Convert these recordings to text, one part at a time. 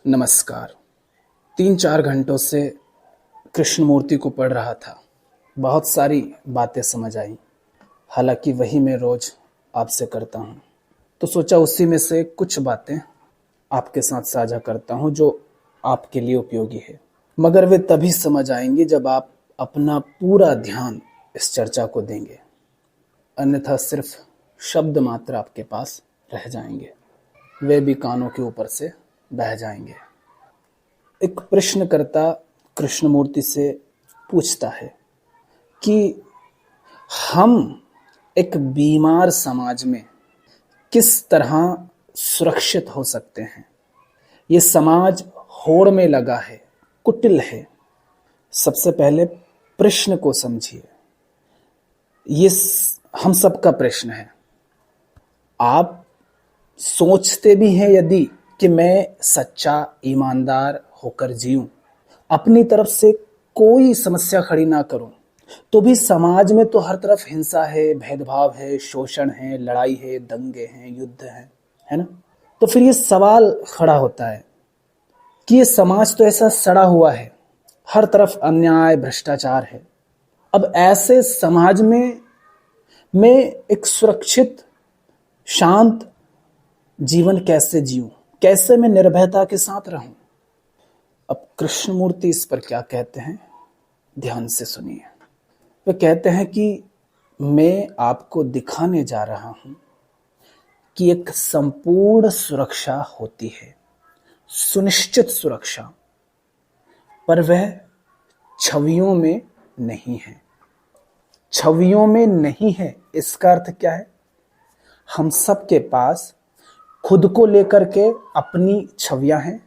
नमस्कार। 3-4 घंटों से कृष्ण मूर्ति को पढ़ रहा था। बहुत सारी बातें समझ आई। हालांकि वही मैं रोज आपसे करता हूँ, तो सोचा उसी में से कुछ बातें आपके साथ साझा करता हूँ जो आपके लिए उपयोगी है। मगर वे तभी समझ आएंगी जब आप अपना पूरा ध्यान इस चर्चा को देंगे, अन्यथा सिर्फ शब्द मात्र आपके पास रह जाएंगे, वे भी कानों के ऊपर से बह जाएंगे। एक प्रश्नकर्ता कृष्णमूर्ति से पूछता है कि हम एक बीमार समाज में किस तरह सुरक्षित हो सकते हैं। ये समाज होड़ में लगा है, कुटिल है। सबसे पहले प्रश्न को समझिए। ये हम सबका प्रश्न है। आप सोचते भी हैं यदि कि मैं सच्चा ईमानदार होकर जीऊं, अपनी तरफ से कोई समस्या खड़ी ना करूं, तो भी समाज में तो हर तरफ हिंसा है, भेदभाव है, शोषण है, लड़ाई है, दंगे हैं, युद्ध है ना? तो फिर ये सवाल खड़ा होता है कि ये समाज तो ऐसा सड़ा हुआ है, हर तरफ अन्याय, भ्रष्टाचार है। अब ऐसे समाज में मैं एक सुरक्षित, शांत जीवन कैसे जीऊं, कैसे मैं निर्भयता के साथ रहूं। अब कृष्णमूर्ति इस पर क्या कहते हैं, ध्यान से सुनिए। वे कहते हैं कि मैं आपको दिखाने जा रहा हूं कि एक संपूर्ण सुरक्षा होती है, सुनिश्चित सुरक्षा, पर वह छवियों में नहीं है। छवियों में नहीं है, इसका अर्थ क्या है? हम सबके पास खुद को लेकर के अपनी छवियां हैं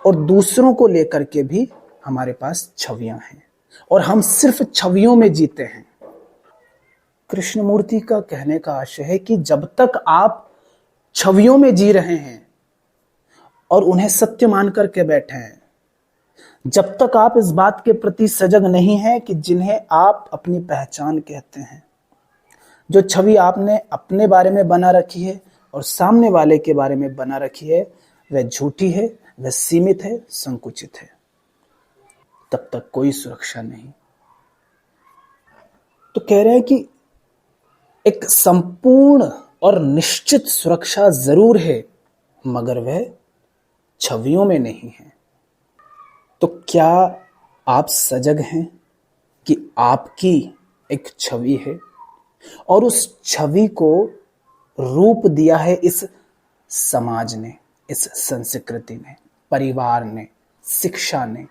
और दूसरों को लेकर के भी हमारे पास छवियां हैं, और हम सिर्फ छवियों में जीते हैं। कृष्णमूर्ति का कहने का आशय है कि जब तक आप छवियों में जी रहे हैं और उन्हें सत्य मान करके बैठे हैं, जब तक आप इस बात के प्रति सजग नहीं हैं कि जिन्हें आप अपनी पहचान कहते हैं, जो छवि आपने अपने बारे में बना रखी है और सामने वाले के बारे में बना रखी है, वह झूठी है, वह सीमित है, संकुचित है, तब तक कोई सुरक्षा नहीं। तो कह रहे हैं कि एक संपूर्ण और निश्चित सुरक्षा जरूर है, मगर वह छवियों में नहीं है। तो क्या आप सजग हैं कि आपकी एक छवि है और उस छवि को रूप दिया है इस समाज ने, इस संस्कृति ने, परिवार ने, शिक्षा ने,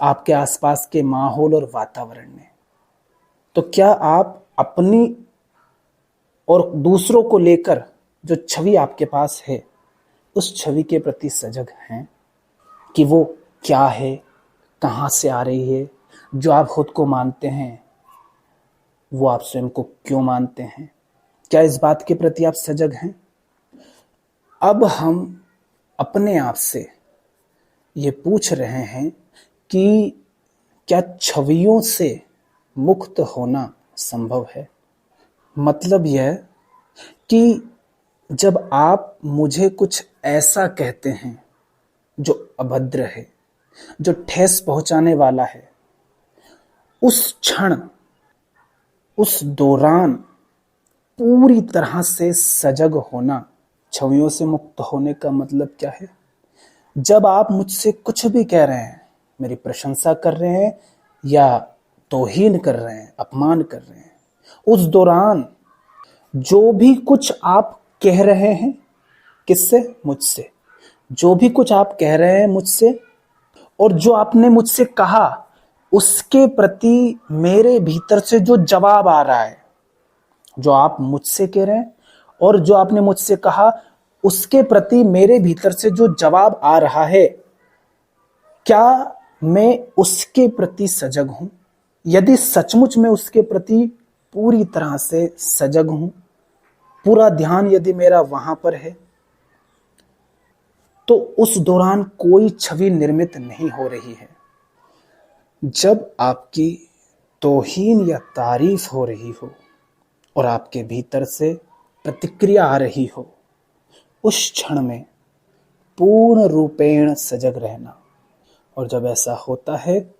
आपके आसपास के माहौल और वातावरण ने। तो क्या आप अपनी और दूसरों को लेकर जो छवि आपके पास है, उस छवि के प्रति सजग हैं कि वो क्या है, कहां से आ रही है? जो आप खुद को मानते हैं वो आप स्वयं को क्यों मानते हैं? क्या इस बात के प्रति आप सजग हैं? अब हम अपने आप से ये पूछ रहे हैं कि क्या छवियों से मुक्त होना संभव है? मतलब यह कि जब आप मुझे कुछ ऐसा कहते हैं जो अभद्र है, जो ठेस पहुंचाने वाला है, उस क्षण, उस दौरान पूरी तरह से सजग होना, छवियों से मुक्त होने का मतलब क्या है? जब आप मुझसे कुछ भी कह रहे हैं, मेरी प्रशंसा कर रहे हैं या तौहीन कर रहे हैं, अपमान कर रहे हैं, उस दौरान जो भी कुछ आप कह रहे हैं, किससे? मुझसे। जो भी कुछ आप कह रहे हैं मुझसे, और जो आपने मुझसे कहा, उसके प्रति मेरे भीतर से जो जवाब आ रहा है, जो आप मुझसे कह रहे हैं और जो आपने मुझसे कहा, उसके प्रति मेरे भीतर से जो जवाब आ रहा है, क्या मैं उसके प्रति सजग हूं? यदि सचमुच मैं उसके प्रति पूरी तरह से सजग हूं, पूरा ध्यान यदि मेरा वहां पर है, तो उस दौरान कोई छवि निर्मित नहीं हो रही है। जब आपकी तौहीन या तारीफ हो रही हो और आपके भीतर से प्रतिक्रिया आ रही हो, उस क्षण में पूर्ण रूपेण सजग रहना। और जब ऐसा होता है,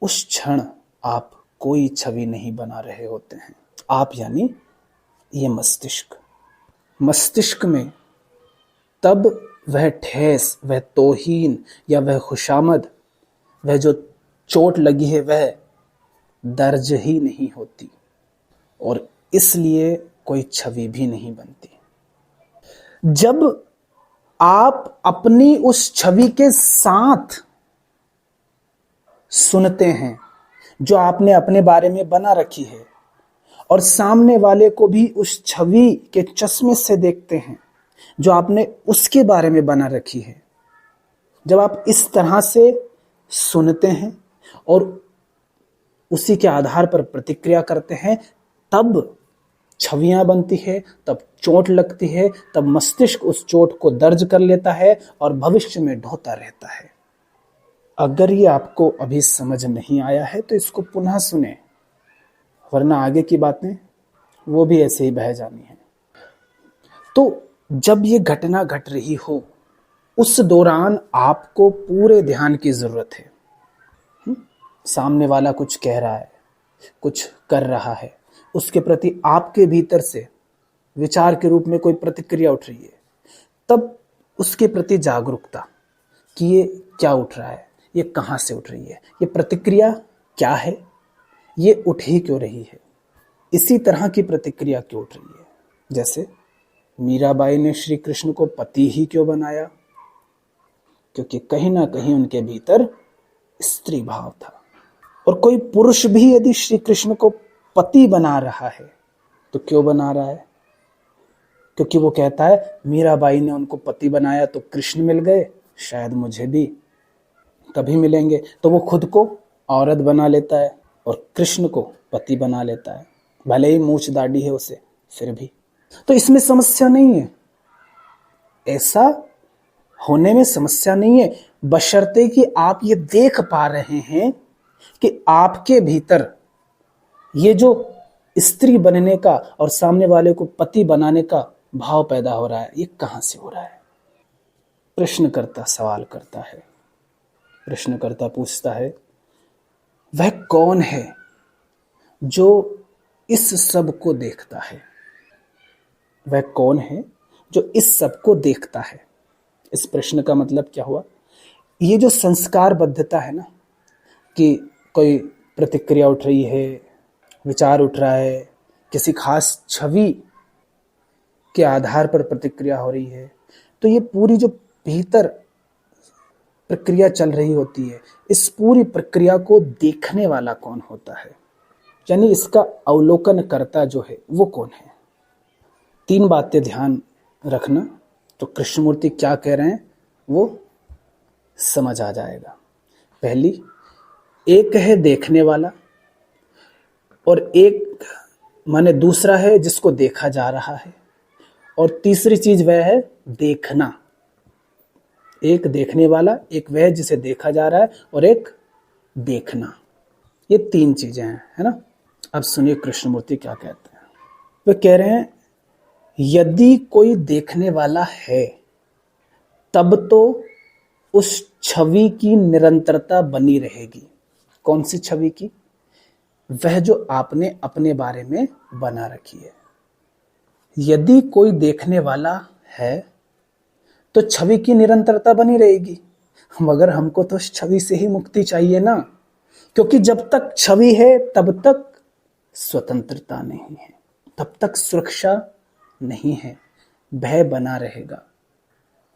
उस क्षण आप कोई छवि नहीं बना रहे होते हैं। आप यानी ये मस्तिष्क। मस्तिष्क में तब वह ठेस, वह तौहीन या वह खुशामद, वह जो चोट लगी है, वह दर्ज ही नहीं होती और इसलिए कोई छवि भी नहीं बनती। जब आप अपनी उस छवि के साथ सुनते हैं जो आपने अपने बारे में बना रखी है और सामने वाले को भी उस छवि के चश्मे से देखते हैं जो आपने उसके बारे में बना रखी है, जब आप इस तरह से सुनते हैं और उसी के आधार पर प्रतिक्रिया करते हैं, तब छवियां बनती है, तब चोट लगती है, तब मस्तिष्क उस चोट को दर्ज कर लेता है और भविष्य में ढोता रहता है। अगर ये आपको अभी समझ नहीं आया है तो इसको पुनः सुने, वरना आगे की बातें वो भी ऐसे ही बह जानी है। तो जब ये घटना घट रही हो, उस दौरान आपको पूरे ध्यान की जरूरत है। सामने वाला कुछ कह रहा है, कुछ कर रहा है, उसके प्रति आपके भीतर से विचार के रूप में कोई प्रतिक्रिया उठ रही है, तब उसके प्रति जागरूकता कि ये क्या उठ रहा है, ये कहाँ से उठ रही है, ये प्रतिक्रिया क्या है, ये उठ ही क्यों रही है, इसी तरह की प्रतिक्रिया क्यों उठ रही है। जैसे मीराबाई ने श्री कृष्ण को पति ही क्यों बनाया, क्योंकि कहीं ना कहीं उनके भीतर स्त्री भाव था। और कोई पुरुष भी यदि श्री कृष्ण को पति बना रहा है तो क्यों बना रहा है, क्योंकि वो कहता है मीराबाई ने उनको पति बनाया तो कृष्ण मिल गए, शायद मुझे भी कभी मिलेंगे, तो वो खुद को औरत बना लेता है और कृष्ण को पति बना लेता है, भले ही मूछ दाढ़ी है उसे, फिर भी। तो इसमें समस्या नहीं है, ऐसा होने में समस्या नहीं है, बशर्ते कि आप ये देख पा रहे हैं कि आपके भीतर ये जो स्त्री बनने का और सामने वाले को पति बनाने का भाव पैदा हो रहा है, ये कहां से हो रहा है। प्रश्नकर्ता सवाल करता है, प्रश्नकर्ता पूछता है, वह कौन है जो इस सब को देखता है, वह कौन है जो इस सब को देखता है। इस प्रश्न का मतलब क्या हुआ, ये जो संस्कार बद्धता है ना, कि कोई प्रतिक्रिया उठ रही है, विचार उठ रहा है, किसी खास छवि के आधार पर प्रतिक्रिया हो रही है, तो ये पूरी जो भीतर प्रक्रिया चल रही होती है, इस पूरी प्रक्रिया को देखने वाला कौन होता है, यानी इसका अवलोकन करता जो है वो कौन है। 3 बातें ध्यान रखना, तो कृष्णमूर्ति क्या कह रहे हैं वो समझ आ जाएगा। पहली, एक है देखने वाला और एक माने दूसरा है जिसको देखा जा रहा है, और तीसरी चीज वह है देखना। एक देखने वाला, एक वह जिसे देखा जा रहा है, और एक देखना। ये 3 चीजें हैं, है ना। अब सुनिए कृष्णमूर्ति क्या कहते हैं। वे कह रहे हैं, यदि कोई देखने वाला है तब तो उस छवि की निरंतरता बनी रहेगी। कौन सी छवि की? वह जो आपने अपने बारे में बना रखी है। यदि कोई देखने वाला है तो छवि की निरंतरता बनी रहेगी, मगर हमको तो उस छवि से ही मुक्ति चाहिए ना, क्योंकि जब तक छवि है तब तक स्वतंत्रता नहीं है, तब तक सुरक्षा नहीं है, भय बना रहेगा,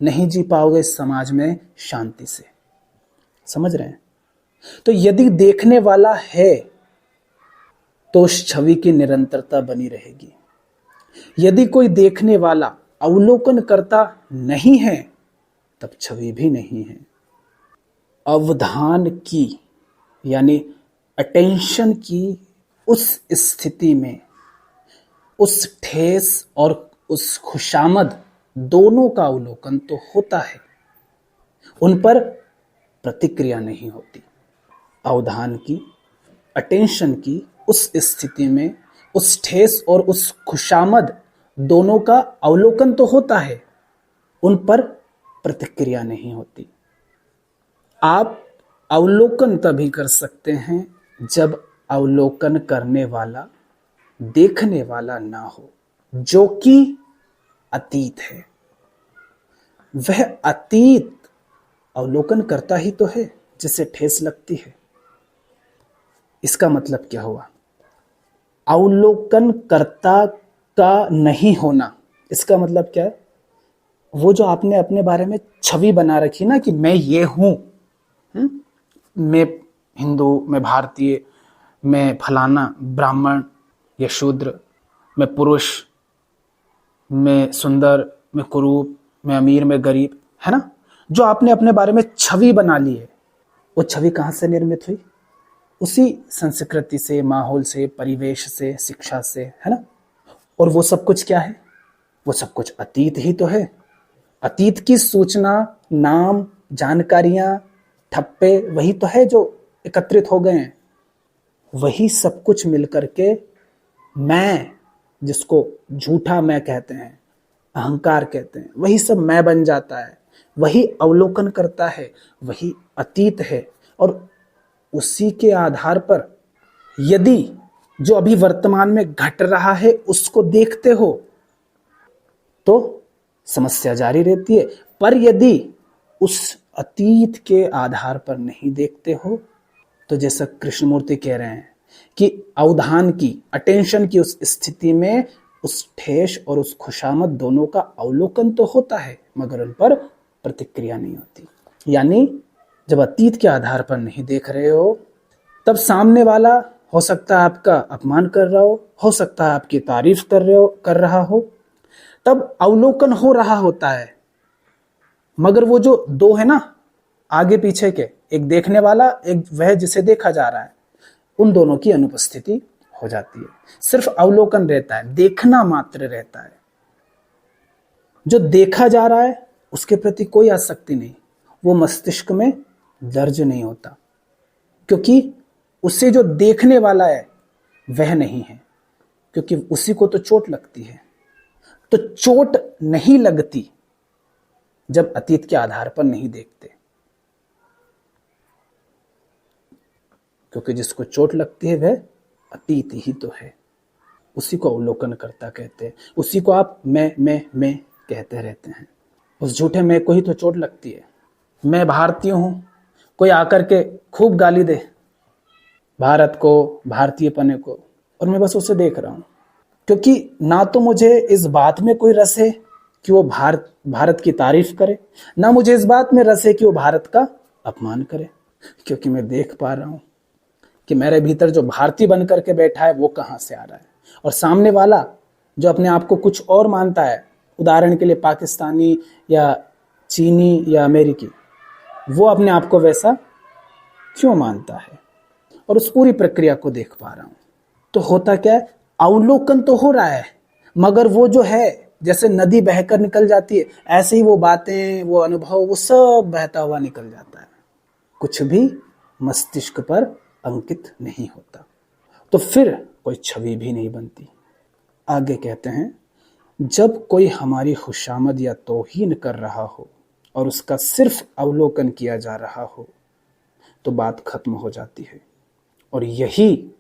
नहीं जी पाओगे इस समाज में शांति से। समझ रहे हैं? तो यदि देखने वाला है तो उस छवि की निरंतरता बनी रहेगी। यदि कोई देखने वाला अवलोकन करता नहीं है तब छवि भी नहीं है। अवधान की यानी अटेंशन की उस स्थिति में उस ठेस और उस खुशामद दोनों का अवलोकन तो होता है, उन पर प्रतिक्रिया नहीं होती। अवधान की, अटेंशन की उस स्थिति में उस ठेस और उस खुशामद दोनों का अवलोकन तो होता है, उन पर प्रतिक्रिया नहीं होती। आप अवलोकन तभी कर सकते हैं जब अवलोकन करने वाला, देखने वाला ना हो, जो कि अतीत है। वह अतीत अवलोकन करता ही तो है जिसे ठेस लगती है। इसका मतलब क्या हुआ? अवलोकन कर्ता का नहीं होना, इसका मतलब क्या है? वो जो आपने अपने बारे में छवि बना रखी ना कि मैं ये हूं, मैं हिंदू, मैं भारतीय, मैं फलाना, ब्राह्मण या शूद्र, मैं पुरुष, मैं सुंदर, मैं कुरूप, मैं अमीर, मैं गरीब, है ना? जो आपने अपने बारे में छवि बना ली है, वो छवि कहां से निर्मित हुई? उसी संस्कृति से, माहौल से, परिवेश से, शिक्षा से, है ना? और वो सब कुछ क्या है? वो सब कुछ अतीत ही तो है। अतीत की सूचना, नाम, जानकारियां, ठप्पे, वही तो है जो एकत्रित हो गए हैं। वही सब कुछ मिलकर के मैं, जिसको झूठा मैं कहते हैं, अहंकार कहते हैं, वही सब मैं बन जाता है। वही अवलोकन करता है, वही अतीत है। और उसी के आधार पर यदि जो अभी वर्तमान में घट रहा है उसको देखते हो तो समस्या जारी रहती है। पर यदि उस अतीत के आधार पर नहीं देखते हो तो जैसा कृष्णमूर्ति कह रहे हैं कि अवधान की, अटेंशन की उस स्थिति में उस ठेस और उस खुशामद दोनों का अवलोकन तो होता है मगर उन पर प्रतिक्रिया नहीं होती। यानी जब अतीत के आधार पर नहीं देख रहे हो तब सामने वाला हो सकता है आपका अपमान कर रहा हो सकता है आपकी तारीफ कर रहा हो, तब अवलोकन हो रहा होता है। मगर वो जो दो है ना आगे पीछे के, एक देखने वाला, एक वह जिसे देखा जा रहा है, उन दोनों की अनुपस्थिति हो जाती है। सिर्फ अवलोकन रहता है, देखना मात्र रहता है। जो देखा जा रहा है उसके प्रति कोई आसक्ति नहीं, वो मस्तिष्क में दर्ज नहीं होता, क्योंकि उससे जो देखने वाला है वह नहीं है, क्योंकि उसी को तो चोट लगती है। तो चोट नहीं लगती जब अतीत के आधार पर नहीं देखते, क्योंकि जिसको चोट लगती है वह अतीत ही तो है। उसी को अवलोकन करता कहते हैं, उसी को आप मैं कहते रहते हैं। उस झूठे मैं को ही तो चोट लगती है। मैं भारतीय हूं, कोई आकर के खूब गाली दे भारत को, भारतीय पने को, और मैं बस उसे देख रहा हूं, क्योंकि ना तो मुझे इस बात में कोई रस है कि वो भारत की तारीफ करे, ना मुझे इस बात में रस है कि वो भारत का अपमान करे, क्योंकि मैं देख पा रहा हूं कि मेरे भीतर जो भारतीय बन करके बैठा है वो कहां से आ रहा है, और सामने वाला जो अपने आप को कुछ और मानता है, उदाहरण के लिए पाकिस्तानी या चीनी या अमेरिकी, वो अपने आप को वैसा क्यों मानता है, और उस पूरी प्रक्रिया को देख पा रहा हूं। तो होता क्या है, अवलोकन तो हो रहा है, मगर वो जो है जैसे नदी बहकर निकल जाती है, ऐसे ही वो बातें, वो अनुभव, वो सब बहता हुआ निकल जाता है, कुछ भी मस्तिष्क पर अंकित नहीं होता। तो फिर कोई छवि भी नहीं बनती। आगे कहते हैं, जब कोई हमारी खुशामद या तौहीन कर रहा हो और उसका सिर्फ अवलोकन किया जा रहा हो तो बात खत्म हो जाती है, और यही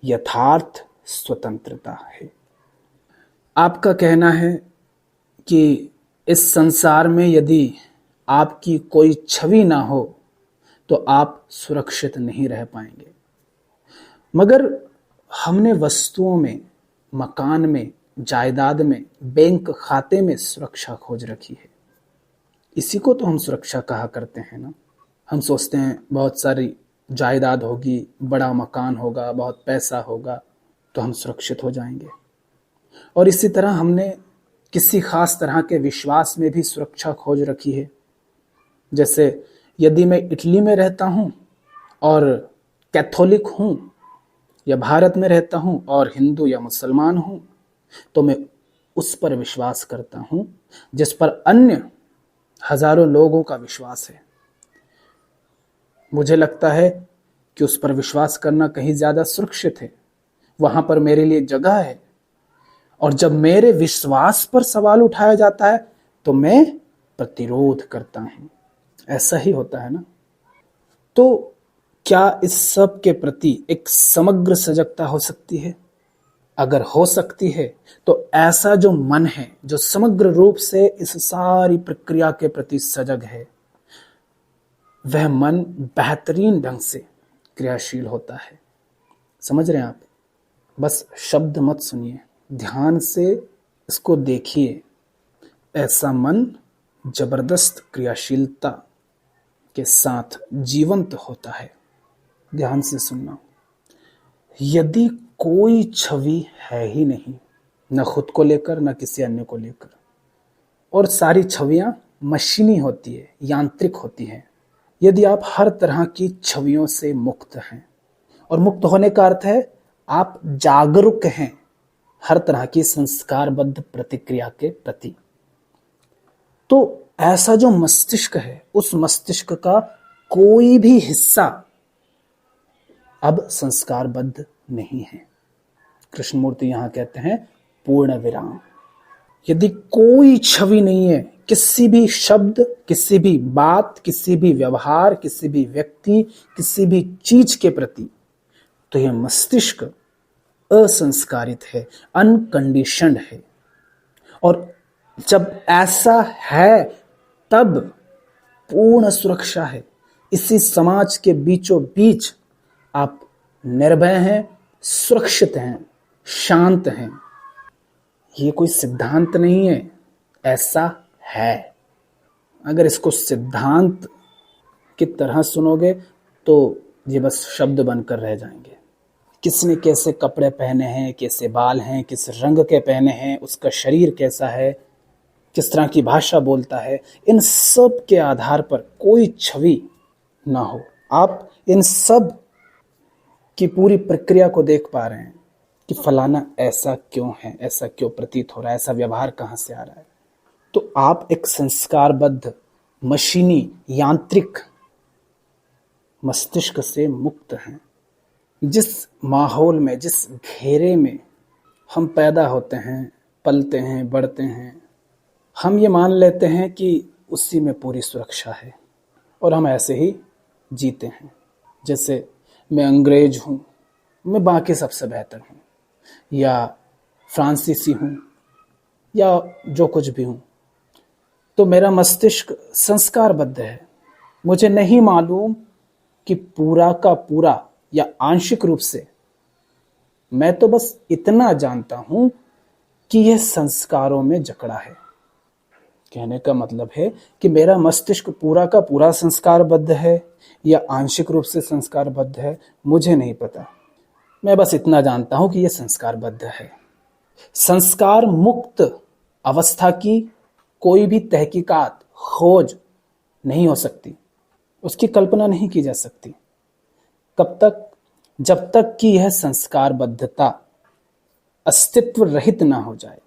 यथार्थ स्वतंत्रता है। आपका कहना है कि इस संसार में यदि आपकी कोई छवि ना हो तो आप सुरक्षित नहीं रह पाएंगे, मगर हमने वस्तुओं में, मकान में, जायदाद में, बैंक खाते में सुरक्षा खोज रखी है। इसी को तो हम सुरक्षा कहा करते हैं ना। हम सोचते हैं बहुत सारी जायदाद होगी, बड़ा मकान होगा, बहुत पैसा होगा तो हम सुरक्षित हो जाएंगे। और इसी तरह हमने किसी खास तरह के विश्वास में भी सुरक्षा खोज रखी है। जैसे यदि मैं इटली में रहता हूं और कैथोलिक हूं, या भारत में रहता हूं और हिंदू या मुसलमान हूं, तो मैं उस पर विश्वास करता हूं जिस पर अन्य हजारों लोगों का विश्वास है। मुझे लगता है कि उस पर विश्वास करना कहीं ज्यादा सुरक्षित है, वहां पर मेरे लिए जगह है। और जब मेरे विश्वास पर सवाल उठाया जाता है तो मैं प्रतिरोध करता हूं। ऐसा ही होता है ना। तो क्या इस सब के प्रति एक समग्र सजगता हो सकती है? अगर हो सकती है तो ऐसा जो मन है, जो समग्र रूप से इस सारी प्रक्रिया के प्रति सजग है, वह मन बेहतरीन ढंग से क्रियाशील होता है। समझ रहे हैं आप? बस शब्द मत सुनिए, ध्यान से इसको देखिए। ऐसा मन जबरदस्त क्रियाशीलता के साथ जीवंत होता है। ध्यान से सुनना। यदि कोई छवि है ही नहीं, न खुद को लेकर न किसी अन्य को लेकर, और सारी छवियां मशीनी होती है, यांत्रिक होती हैं, यदि आप हर तरह की छवियों से मुक्त हैं, और मुक्त होने का अर्थ है आप जागरूक हैं हर तरह की संस्कारबद्ध प्रतिक्रिया के प्रति, तो ऐसा जो मस्तिष्क है, उस मस्तिष्क का कोई भी हिस्सा अब संस्कारबद्ध नहीं है। कृष्णमूर्ति यहां कहते हैं पूर्ण विराम। यदि कोई छवि नहीं है, किसी भी शब्द, किसी भी बात, किसी भी व्यवहार, किसी भी व्यक्ति, किसी भी चीज के प्रति, तो यह मस्तिष्क असंस्कारित है, अनकंडीशनड है। और जब ऐसा है तब पूर्ण सुरक्षा है। इसी समाज के बीचों बीच आप निर्भय हैं, सुरक्षित हैं, शांत हैं। ये कोई सिद्धांत नहीं है, ऐसा है। अगर इसको सिद्धांत की तरह सुनोगे तो ये बस शब्द बनकर रह जाएंगे। किसने कैसे कपड़े पहने हैं, कैसे बाल हैं, किस रंग के पहने हैं, उसका शरीर कैसा है, किस तरह की भाषा बोलता है, इन सब के आधार पर कोई छवि ना हो। आप इन सब की पूरी प्रक्रिया को देख पा रहे हैं कि फलाना ऐसा क्यों है, ऐसा क्यों प्रतीत हो रहा है, ऐसा व्यवहार कहाँ से आ रहा है। तो आप एक संस्कारबद्ध, मशीनी, यांत्रिक मस्तिष्क से मुक्त हैं। जिस माहौल में, जिस घेरे में हम पैदा होते हैं, पलते हैं, बढ़ते हैं, हम ये मान लेते हैं कि उसी में पूरी सुरक्षा है और हम ऐसे ही जीते हैं। जैसे मैं अंग्रेज हूँ, मैं बाकी सबसे बेहतर हूँ, या फ्रांसीसी हूँ, या जो कुछ भी हूँ, तो मेरा मस्तिष्क संस्कारबद्ध है। मुझे नहीं मालूम कि पूरा का पूरा या आंशिक रूप से, मैं तो बस इतना जानता हूं कि यह संस्कारों में जकड़ा है। कहने का मतलब है कि मेरा मस्तिष्क पूरा का पूरा संस्कारबद्ध है या आंशिक रूप से संस्कारबद्ध है, मुझे नहीं पता। मैं बस इतना जानता हूं कि यह संस्कारबद्ध है। संस्कार मुक्त अवस्था की कोई भी तहकीकात, खोज नहीं हो सकती, उसकी कल्पना नहीं की जा सकती। कब तक? जब तक कि यह संस्कारबद्धता अस्तित्व रहित ना हो जाए।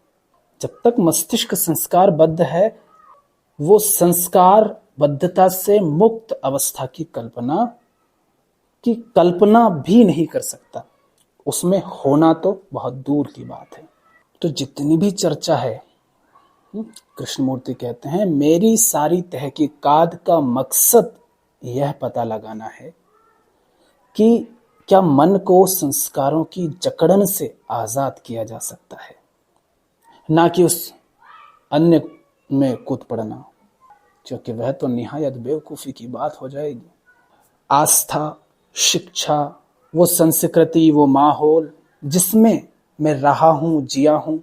जब तक मस्तिष्क संस्कारबद्ध है, वो संस्कारबद्धता से मुक्त अवस्था की कल्पना भी नहीं कर सकता। उसमें होना तो बहुत दूर की बात है। तो जितनी भी चर्चा है, कृष्णमूर्ति कहते हैं, मेरी सारी तहकीकात का मकसद यह पता लगाना है कि क्या मन को संस्कारों की जकड़न से आजाद किया जा सकता है, ना कि उस अन्य में कूद पड़ना, क्योंकि वह तो निहायत बेवकूफ़ी की बात हो जाएगी। आस्था, शिक्षा, वो संस्कृति, वो माहौल जिसमें मैं रहा हूँ, जिया हूँ,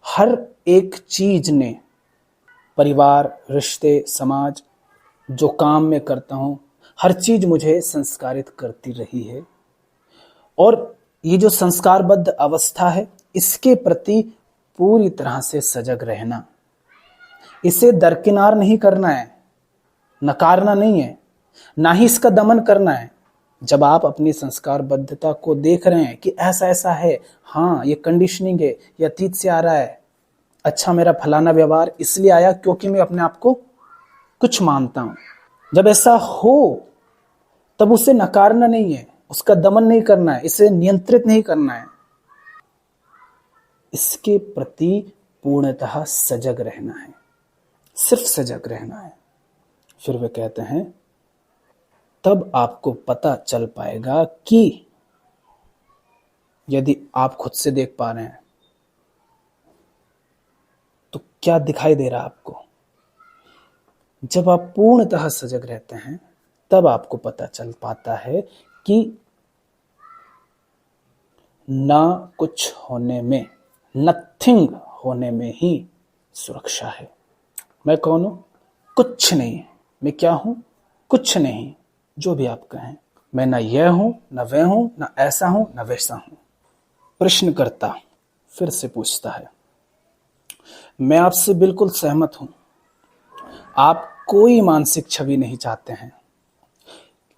हर एक चीज ने, परिवार, रिश्ते, समाज, जो काम मैं करता हूँ, हर चीज मुझे संस्कारित करती रही है। और ये जो संस्कारबद्ध अवस्था है, इसके प्रति पूरी तरह से सजग रहना, इसे दरकिनार नहीं करना है, नकारना नहीं है, ना ही इसका दमन करना है। जब आप अपनी संस्कारबद्धता को देख रहे हैं कि ऐसा ऐसा है, हाँ ये कंडीशनिंग है, ये अतीत से आ रहा है, अच्छा मेरा फलाना व्यवहार इसलिए आया क्योंकि मैं अपने आप को कुछ मानता हूं, जब ऐसा हो तब उसे नकारना नहीं है, उसका दमन नहीं करना है, इसे नियंत्रित नहीं करना है, इसके प्रति पूर्णतः सजग रहना है। सिर्फ सजग रहना है। फिर वे कहते हैं तब आपको पता चल पाएगा कि यदि आप खुद से देख पा रहे हैं तो क्या दिखाई दे रहा है आपको। जब आप पूर्णतः सजग रहते हैं तब आपको पता चल पाता है कि ना कुछ होने में, नथिंग होने में ही सुरक्षा है। मैं कौन हूं? कुछ नहीं। मैं क्या हूं? कुछ नहीं। जो भी आप कहें, मैं ना यह हूं, ना वह हूं, ना ऐसा हूं, ना वैसा हूं। प्रश्नकर्ता फिर से पूछता है, मैं आपसे बिल्कुल सहमत हूं। आप कोई मानसिक छवि नहीं चाहते हैं,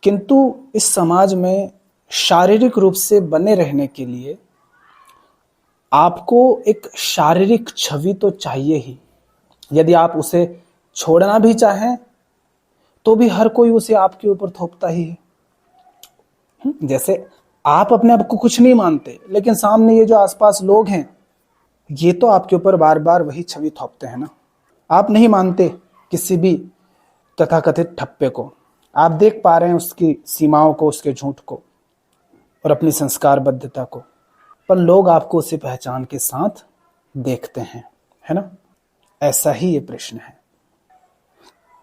किंतु इस समाज में शारीरिक रूप से बने रहने के लिए आपको एक शारीरिक छवि तो चाहिए ही। यदि आप उसे छोड़ना भी चाहें तो भी हर कोई उसे आपके ऊपर थोपता ही है। जैसे आप अपने आप को कुछ नहीं मानते, लेकिन सामने ये जो आसपास लोग हैं ये तो आपके ऊपर बार बार वही छवि थोपते हैं ना। आप नहीं मानते किसी भी तथाकथित ठप्पे को, आप देख पा रहे हैं उसकी सीमाओं को, उसके झूठ को और अपनी संस्कारबद्धता को, पर लोग आपको उसी पहचान के साथ देखते हैं, है ना। ऐसा ही ये प्रश्न है।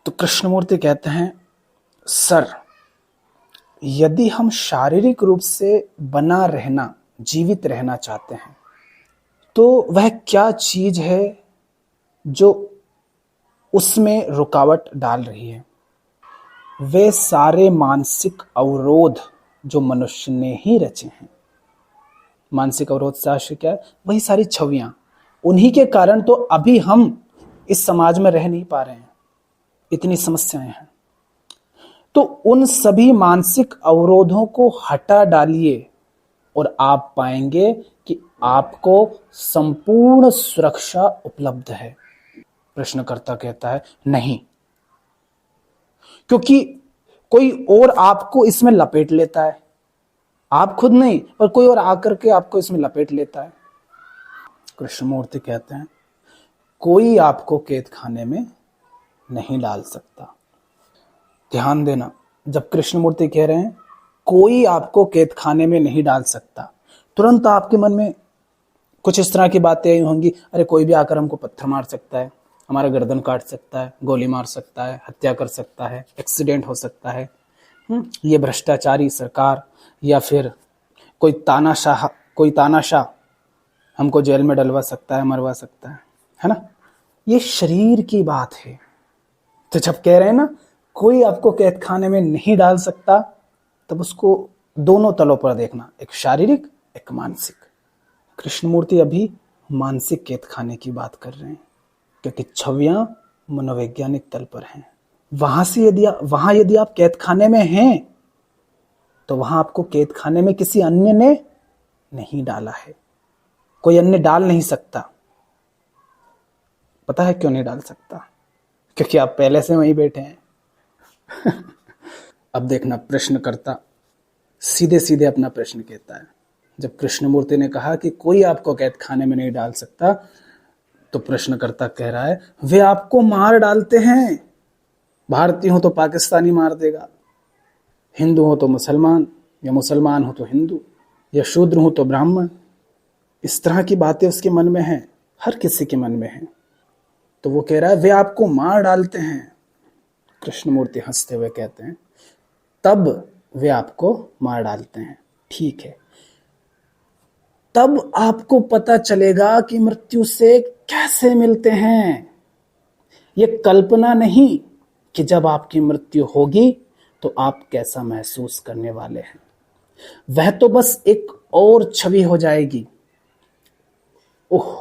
तो कृष्णमूर्ति कहते हैं, सर यदि हम शारीरिक रूप से बना रहना, जीवित रहना चाहते हैं तो वह क्या चीज है जो उसमें रुकावट डाल रही है। वे सारे मानसिक अवरोध जो मनुष्य ने ही रचे हैं। मानसिक अवरोध शास्त्र क्या है? वही सारी छवियां, उन्हीं के कारण तो अभी हम इस समाज में रह नहीं पा रहे हैं, इतनी समस्याएं हैं। तो उन सभी मानसिक अवरोधों को हटा डालिए और आप पाएंगे कि आपको संपूर्ण सुरक्षा उपलब्ध है। प्रश्नकर्ता कहता है नहीं, क्योंकि कोई और आपको इसमें लपेट लेता है। आप खुद नहीं, पर कोई और आकर के आपको इसमें लपेट लेता है। कृष्णमूर्ति कहते हैं, कोई आपको कैद खाने में नहीं डाल सकता। ध्यान देना, जब कृष्णमूर्ति कह रहे हैं कोई आपको कैद खाने में नहीं डाल सकता, तुरंत आपके मन में कुछ इस तरह की बातें आई होंगी, अरे कोई भी आकर हमको पत्थर मार सकता है, हमारा गर्दन काट सकता है, गोली मार सकता है, हत्या कर सकता है, एक्सीडेंट हो सकता है, ये भ्रष्टाचारी सरकार या फिर कोई तानाशाह हमको जेल में डलवा सकता है, मरवा सकता है ना। ये शरीर की बात है। तो जब कह रहे हैं ना कोई आपको कैद खाने में नहीं डाल सकता, तब उसको दोनों तलों पर देखना, एक शारीरिक, एक मानसिक। कृष्णमूर्ति अभी मानसिक कैद खाने की बात कर रहे हैं, क्योंकि छवियां मनोवैज्ञानिक तल पर हैं। वहां यदि आप कैद खाने में हैं तो वहां आपको कैद खाने में किसी अन्य ने नहीं डाला है, कोई अन्य डाल नहीं सकता। पता है क्यों नहीं डाल सकता? क्योंकि आप पहले से वहीं बैठे हैं। अब देखना, प्रश्नकर्ता सीधे सीधे अपना प्रश्न कहता है। जब कृष्णमूर्ति ने कहा कि कोई आपको कैद खाने में नहीं डाल सकता, तो प्रश्नकर्ता कह रहा है वे आपको मार डालते हैं। भारतीय हो तो पाकिस्तानी मार देगा, हिंदू हो तो मुसलमान, या मुसलमान हो तो हिंदू, या शूद्र हो तो ब्राह्मण। इस तरह की बातें उसके मन में हैं, हर किसी के मन में हैं। तो वो कह रहा है वे आपको मार डालते हैं। कृष्णमूर्ति हंसते हुए कहते हैं, तब वे आपको मार डालते हैं, ठीक है। तब आपको पता चलेगा कि मृत्यु से कैसे मिलते हैं। ये कल्पना नहीं कि जब आपकी मृत्यु होगी तो आप कैसा महसूस करने वाले हैं, वह तो बस एक और छवि हो जाएगी। ओह,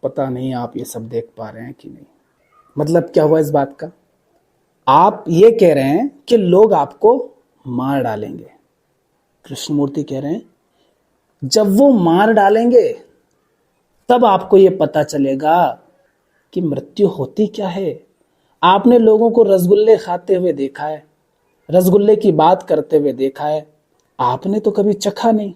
पता नहीं आप ये सब देख पा रहे हैं कि नहीं। मतलब क्या हुआ इस बात का? आप ये कह रहे हैं कि लोग आपको मार डालेंगे। कृष्णमूर्ति कह रहे हैं जब वो मार डालेंगे तब आपको ये पता चलेगा कि मृत्यु होती क्या है। आपने लोगों को रसगुल्ले खाते हुए देखा है, रसगुल्ले की बात करते हुए देखा है, आपने तो कभी चखा नहीं।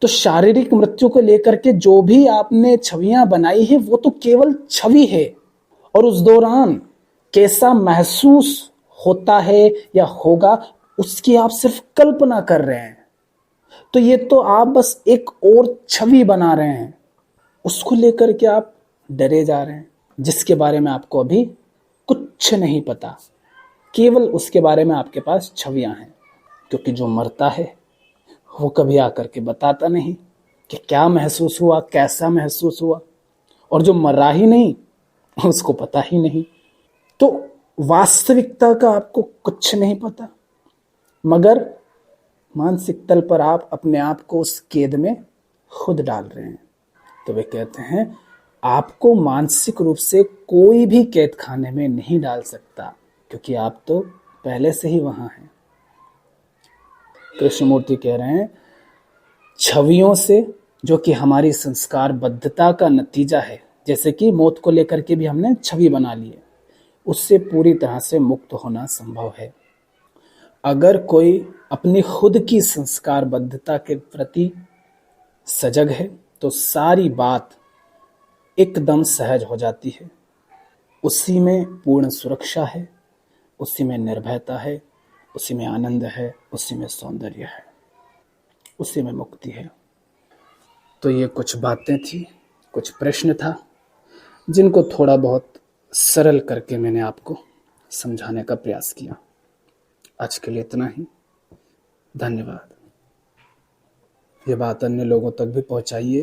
तो शारीरिक मृत्यु को लेकर के जो भी आपने छवियां बनाई है वो तो केवल छवि है, और उस दौरान कैसा महसूस होता है या होगा, उसकी आप सिर्फ कल्पना कर रहे हैं। तो ये तो आप बस एक और छवि बना रहे हैं, उसको लेकर के आप डरे जा रहे हैं, जिसके बारे में आपको अभी कुछ नहीं पता। केवल उसके बारे में आपके पास छवियां हैं, क्योंकि जो मरता है वो कभी आकर के बताता नहीं कि क्या महसूस हुआ, कैसा महसूस हुआ। और जो मरा ही नहीं, उसको पता ही नहीं। तो वास्तविकता का आपको कुछ नहीं पता, मगर मानसिक तल पर आप अपने आप को उस कैद में खुद डाल रहे हैं। तो वे कहते हैं आपको मानसिक रूप से कोई भी कैद खाने में नहीं डाल सकता, क्योंकि आप तो पहले से ही वहां हैं। कृष्णमूर्ति कह रहे हैं छवियों से, जो कि हमारी संस्कार बद्धता का नतीजा है, जैसे कि मौत को लेकर के भी हमने छवि बना ली है, उससे पूरी तरह से मुक्त होना संभव है। अगर कोई अपनी खुद की संस्कार बद्धता के प्रति सजग है तो सारी बात एकदम सहज हो जाती है। उसी में पूर्ण सुरक्षा है, उसी में निर्भयता है, उसी में आनंद है, उसी में सौंदर्य है, उसी में मुक्ति है। तो ये कुछ बातें थी, कुछ प्रश्न था, जिनको थोड़ा बहुत सरल करके मैंने आपको समझाने का प्रयास किया। आज के लिए इतना ही। धन्यवाद। ये बात अन्य लोगों तक भी पहुंचाइए,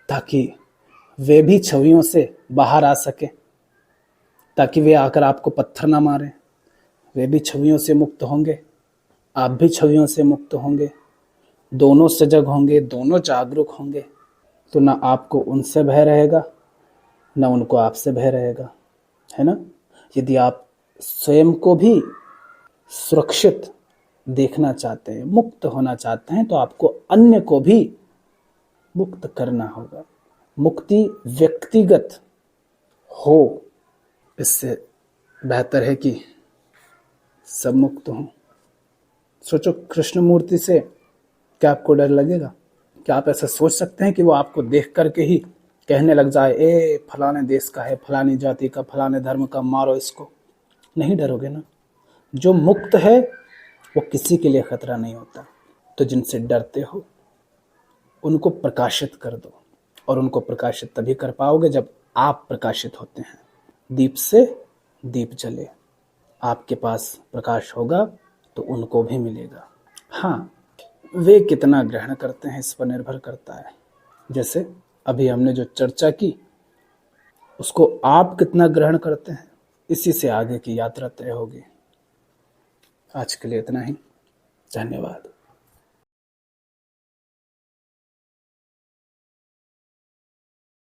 ताकि वे भी छवियों से बाहर आ सके, ताकि वे आकर आपको पत्थर ना मारें। वे भी छवियों से मुक्त होंगे, आप भी छवियों से मुक्त होंगे, दोनों सजग होंगे, दोनों जागरूक होंगे। तो ना आपको उनसे भय रहेगा, ना उनको आपसे भय रहेगा, है ना। यदि आप स्वयं को भी सुरक्षित देखना चाहते हैं, मुक्त होना चाहते हैं, तो आपको अन्य को भी मुक्त करना होगा। मुक्ति व्यक्तिगत हो, इससे बेहतर है कि सब मुक्त हों। सोचो, कृष्णमूर्ति से क्या आपको डर लगेगा? क्या आप ऐसा सोच सकते हैं कि वो आपको देख करके ही कहने लग जाए, ए फलाने देश का है, फलानी जाति का, फलाने धर्म का, मारो इसको? नहीं डरोगे ना। जो मुक्त है वो किसी के लिए खतरा नहीं होता। तो जिनसे डरते हो उनको प्रकाशित कर दो, और उनको प्रकाशित तभी कर पाओगे जब आप प्रकाशित होते हैं। दीप से दीप जले, आपके पास प्रकाश होगा तो उनको भी मिलेगा। हाँ, वे कितना ग्रहण करते हैं इस पर निर्भर करता है। जैसे अभी हमने जो चर्चा की, उसको आप कितना ग्रहण करते हैं, इसी से आगे की यात्रा तय होगी। आज के लिए इतना ही। धन्यवाद।